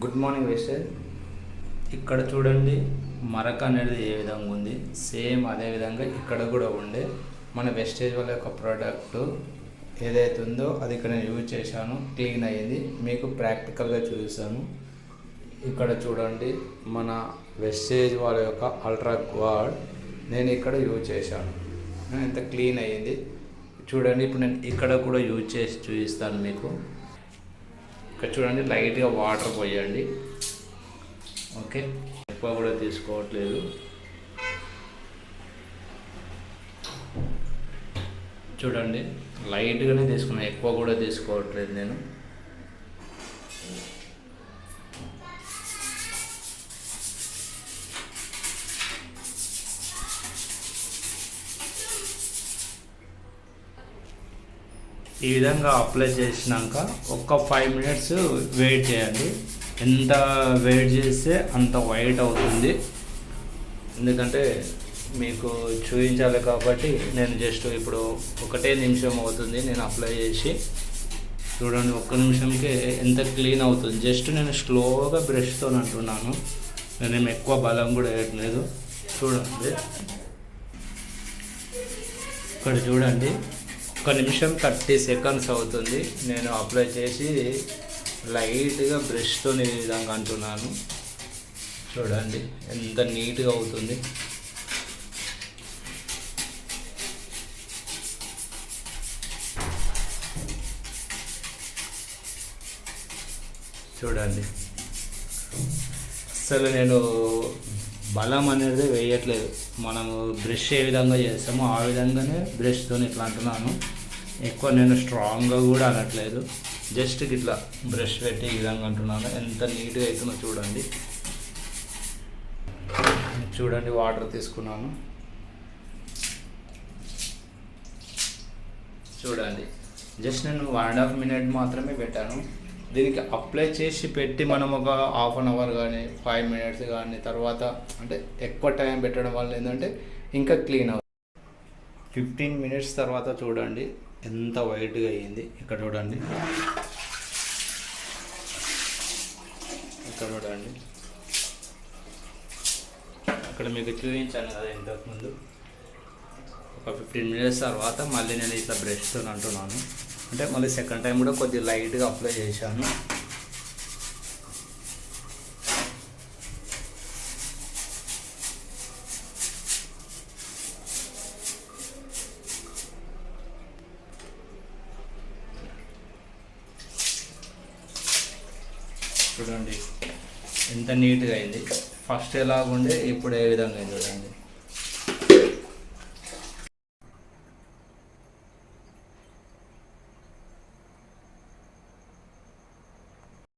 Good morning వేస్టర్. ఇక్కడ చూడండి మరక అనేది ఏ విధంగా ఉంది, సేమ్ అదే విధంగా ఇక్కడ కూడా ఉండే మన వెస్టేజ్ వాళ్ళ యొక్క ప్రోడక్ట్ ఏదైతే ఉందో అది ఇక్కడ నేను యూజ్ చేశాను, క్లీన్ అయ్యింది. మీకు ప్రాక్టికల్గా చూపిస్తాను. ఇక్కడ చూడండి మన వెస్టేజ్ వాళ్ళ యొక్క అల్ట్రా క్వాడ్ నేను ఇక్కడ యూజ్ చేశాను, ఎంత క్లీన్ అయ్యింది చూడండి. ఇప్పుడు నేను ఇక్కడ కూడా యూజ్ చేసి చూపిస్తాను మీకు. ఇక్కడ చూడండి లైట్గా వాటర్ పోయండి, ఓకే, ఎక్కువ కూడా తీసుకోవట్లేదు. చూడండి లైట్గానే తీసుకున్నాను, ఎక్కువ కూడా తీసుకోవట్లేదు నేను. ఈ విధంగా అప్లై చేసినాక ఒక్క 5 మినిట్స్ వెయిట్ చేయండి. ఎంత వెయిట్ చేస్తే అంత వైట్ అవుతుంది. ఎందుకంటే మీకు చూపించాలి కాబట్టి నేను జస్ట్ ఇప్పుడు 1 నిమిషం అవుతుంది నేను అప్లై చేసి. చూడండి 1 నిమిషంకే ఎంత క్లీన్ అవుతుంది. జస్ట్ నేను స్లోగా బ్రష్తో అంటున్నాను, నేను ఎక్కువ బలం కూడా వేయట్లేదు. చూడండి ఇక్కడ చూడండి 1 నిమిషం 30 సెకండ్స్ అవుతుంది నేను అప్లై చేసి లైట్గా బ్రష్తో ఈ విధంగా అంటున్నాను. చూడండి ఎంత నీట్గా అవుతుంది. చూడండి అసలు నేను బలం అనేది వేయట్లేదు, మనము బ్రష్ ఏ విధంగా చేస్తామో ఆ విధంగానే బ్రష్తో ఇట్లా అంటున్నాను. ఎక్కువ నేను స్ట్రాంగ్గా కూడా అనట్లేదు, జస్ట్ ఇట్లా బ్రష్ పెట్టి ఈ విధంగా అంటున్నాను. ఎంత నీట్గా అవుతుందో చూడండి. చూడండి వాటర్ తీసుకున్నాను, చూడండి జస్ట్ నేను 1.5 మినిట్ మాత్రమే పెట్టాను. దీనికి అప్లై చేసి పెట్టి మనం ఒక హాఫ్ అన్ అవర్ కానీ 5 మినిట్స్ కానీ తర్వాత అంటే ఎక్కువ టైం పెట్టడం వల్ల ఏంటంటే ఇంకా క్లీన్ అవుతుంది. 15 మినిట్స్ తర్వాత చూడండి ఎంత వైట్గా అయ్యింది. ఇక్కడ చూడండి, ఇక్కడ చూడండి, అక్కడ మీకు చూపించాను కదా ఇంతకుముందు. ఒక 15 మినిట్స్ తర్వాత మళ్ళీ నేను ఇట్లా బ్రష్తో అంటున్నాను, అంటే మళ్ళీ సెకండ్ టైం కూడా కొద్దిగా లైట్గా అప్లై చేశాను. చూడండి ఎంత నీట్గా అయింది. ఫస్ట్ ఎలాగుండే ఇప్పుడు ఏ విధంగా అయింది చూడండి.